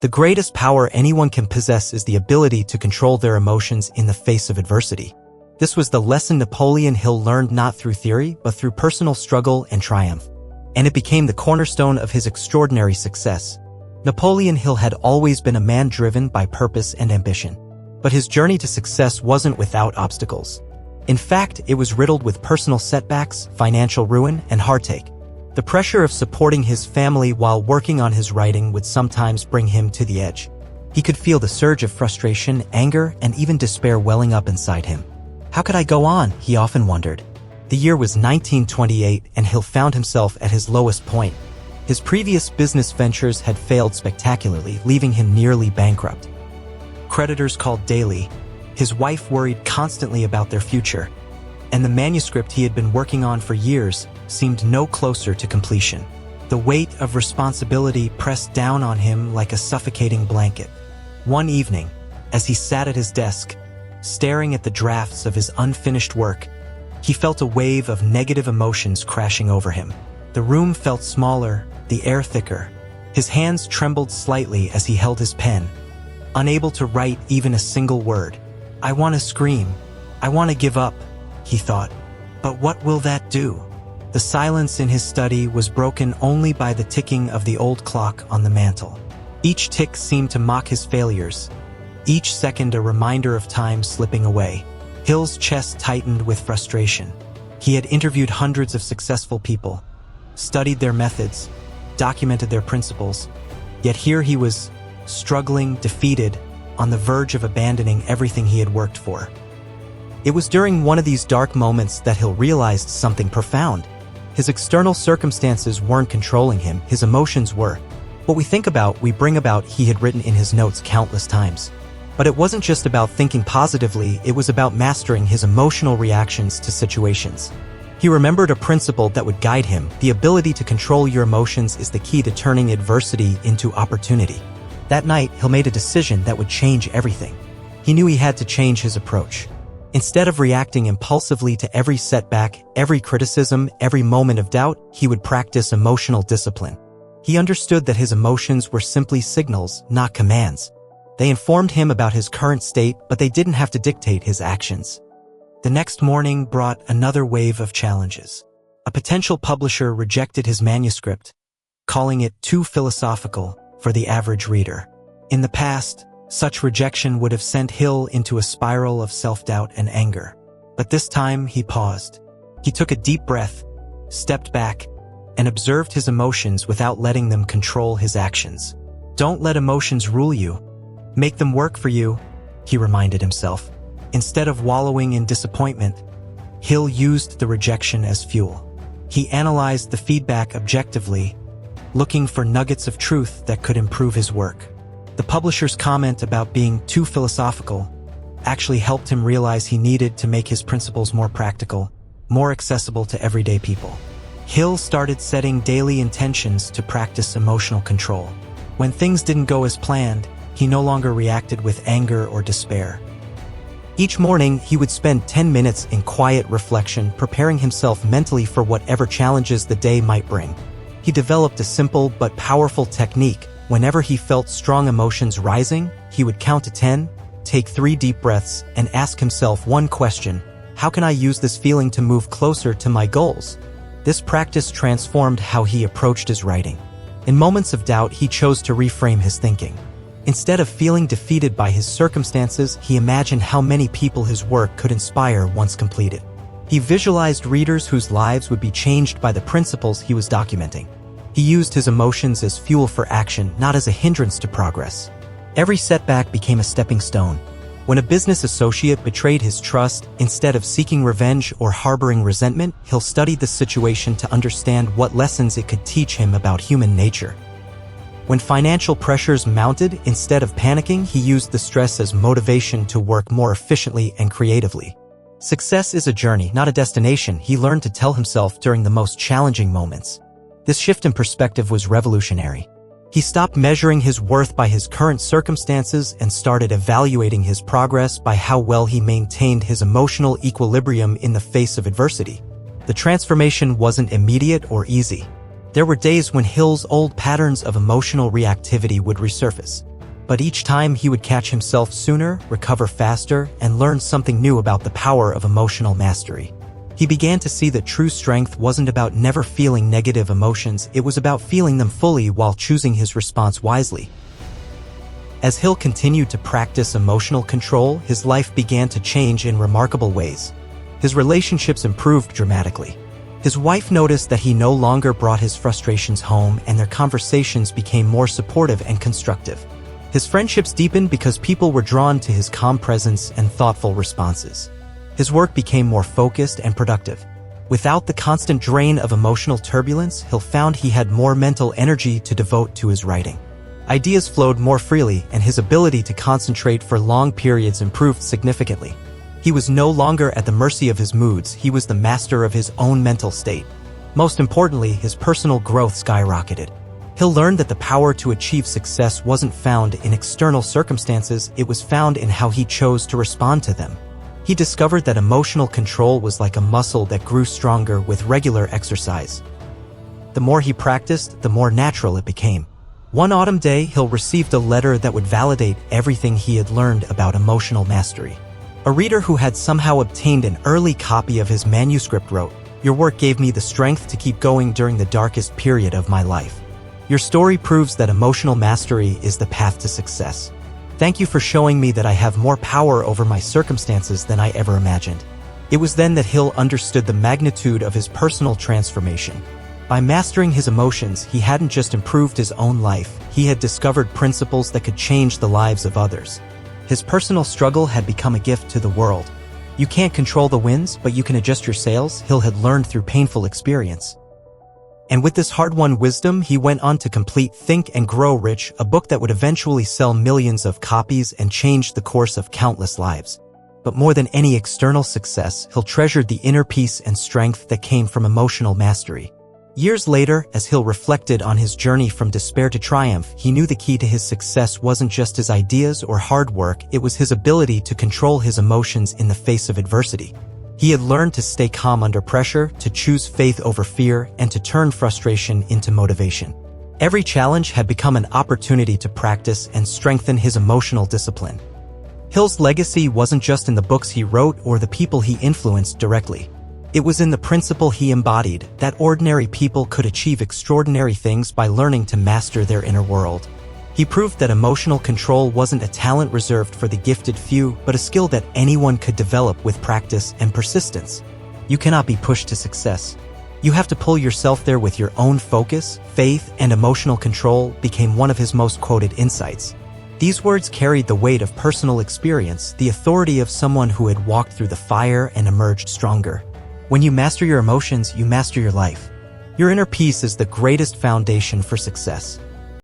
The greatest power anyone can possess is the ability to control their emotions in the face of adversity. This was the lesson Napoleon Hill learned not through theory, but through personal struggle and triumph. And it became the cornerstone of his extraordinary success. Napoleon Hill had always been a man driven by purpose and ambition. But his journey to success wasn't without obstacles. In fact, it was riddled with personal setbacks, financial ruin, and heartache. The pressure of supporting his family while working on his writing would sometimes bring him to the edge. He could feel the surge of frustration, anger, and even despair welling up inside him. How could I go on? He often wondered. The year was 1928, and Hill found himself at his lowest point. His previous business ventures had failed spectacularly, leaving him nearly bankrupt. Creditors called daily. His wife worried constantly about their future. And the manuscript he had been working on for years seemed no closer to completion. The weight of responsibility pressed down on him like a suffocating blanket. One evening, as he sat at his desk, staring at the drafts of his unfinished work, he felt a wave of negative emotions crashing over him. The room felt smaller, the air thicker. His hands trembled slightly as he held his pen, unable to write even a single word. I want to scream. I want to give up, he thought. But what will that do? The silence in his study was broken only by the ticking of the old clock on the mantel. Each tick seemed to mock his failures, each second a reminder of time slipping away. Hill's chest tightened with frustration. He had interviewed hundreds of successful people, studied their methods, documented their principles, yet here he was, struggling, defeated, on the verge of abandoning everything he had worked for. It was during one of these dark moments that Hill realized something profound. His external circumstances weren't controlling him, his emotions were. What we think about, we bring about, he had written in his notes countless times. But it wasn't just about thinking positively, it was about mastering his emotional reactions to situations. He remembered a principle that would guide him: the ability to control your emotions is the key to turning adversity into opportunity. That night, Hill made a decision that would change everything. He knew he had to change his approach. Instead of reacting impulsively to every setback, every criticism, every moment of doubt, he would practice emotional discipline. He understood that his emotions were simply signals, not commands. They informed him about his current state, but they didn't have to dictate his actions. The next morning brought another wave of challenges. A potential publisher rejected his manuscript, calling it too philosophical for the average reader. In the past, such rejection would have sent Hill into a spiral of self-doubt and anger. But this time he paused. He took a deep breath, stepped back, and observed his emotions without letting them control his actions. Don't let emotions rule you. Make them work for you, he reminded himself. Instead of wallowing in disappointment, Hill used the rejection as fuel. He analyzed the feedback objectively, looking for nuggets of truth that could improve his work. The publisher's comment about being too philosophical actually helped him realize he needed to make his principles more practical, more accessible to everyday people. Hill started setting daily intentions to practice emotional control. When things didn't go as planned, he no longer reacted with anger or despair. Each morning, he would spend 10 minutes in quiet reflection, preparing himself mentally for whatever challenges the day might bring. He developed a simple but powerful technique. Whenever he felt strong emotions rising, he would count to 10, take 3 deep breaths, and ask himself one question: how can I use this feeling to move closer to my goals? This practice transformed how he approached his writing. In moments of doubt, he chose to reframe his thinking. Instead of feeling defeated by his circumstances, he imagined how many people his work could inspire once completed. He visualized readers whose lives would be changed by the principles he was documenting. He used his emotions as fuel for action, not as a hindrance to progress. Every setback became a stepping stone. When a business associate betrayed his trust, instead of seeking revenge or harboring resentment, Hill studied the situation to understand what lessons it could teach him about human nature. When financial pressures mounted, instead of panicking, he used the stress as motivation to work more efficiently and creatively. Success is a journey, not a destination, he learned to tell himself during the most challenging moments. This shift in perspective was revolutionary. He stopped measuring his worth by his current circumstances and started evaluating his progress by how well he maintained his emotional equilibrium in the face of adversity. The transformation wasn't immediate or easy. There were days when Hill's old patterns of emotional reactivity would resurface. But each time he would catch himself sooner, recover faster, and learn something new about the power of emotional mastery. He began to see that true strength wasn't about never feeling negative emotions, it was about feeling them fully while choosing his response wisely. As Hill continued to practice emotional control, his life began to change in remarkable ways. His relationships improved dramatically. His wife noticed that he no longer brought his frustrations home, and their conversations became more supportive and constructive. His friendships deepened because people were drawn to his calm presence and thoughtful responses. His work became more focused and productive. Without the constant drain of emotional turbulence, Hill found he had more mental energy to devote to his writing. Ideas flowed more freely, and his ability to concentrate for long periods improved significantly. He was no longer at the mercy of his moods, he was the master of his own mental state. Most importantly, his personal growth skyrocketed. Hill learned that the power to achieve success wasn't found in external circumstances, it was found in how he chose to respond to them. He discovered that emotional control was like a muscle that grew stronger with regular exercise. The more he practiced, the more natural it became. One autumn day, Hill received a letter that would validate everything he had learned about emotional mastery. A reader who had somehow obtained an early copy of his manuscript wrote, "Your work gave me the strength to keep going during the darkest period of my life. Your story proves that emotional mastery is the path to success. Thank you for showing me that I have more power over my circumstances than I ever imagined." It was then that Hill understood the magnitude of his personal transformation. By mastering his emotions, he hadn't just improved his own life, he had discovered principles that could change the lives of others. His personal struggle had become a gift to the world. You can't control the winds, but you can adjust your sails, Hill had learned through painful experience. And with this hard-won wisdom, he went on to complete Think and Grow Rich, a book that would eventually sell millions of copies and change the course of countless lives. But more than any external success, Hill treasured the inner peace and strength that came from emotional mastery. Years later, as Hill reflected on his journey from despair to triumph, he knew the key to his success wasn't just his ideas or hard work, it was his ability to control his emotions in the face of adversity. He had learned to stay calm under pressure, to choose faith over fear, and to turn frustration into motivation. Every challenge had become an opportunity to practice and strengthen his emotional discipline. Hill's legacy wasn't just in the books he wrote or the people he influenced directly. It was in the principle he embodied, that ordinary people could achieve extraordinary things by learning to master their inner world. He proved that emotional control wasn't a talent reserved for the gifted few, but a skill that anyone could develop with practice and persistence. You cannot be pushed to success. You have to pull yourself there with your own focus. Faith and emotional control became one of his most quoted insights. These words carried the weight of personal experience, the authority of someone who had walked through the fire and emerged stronger. When you master your emotions, you master your life. Your inner peace is the greatest foundation for success.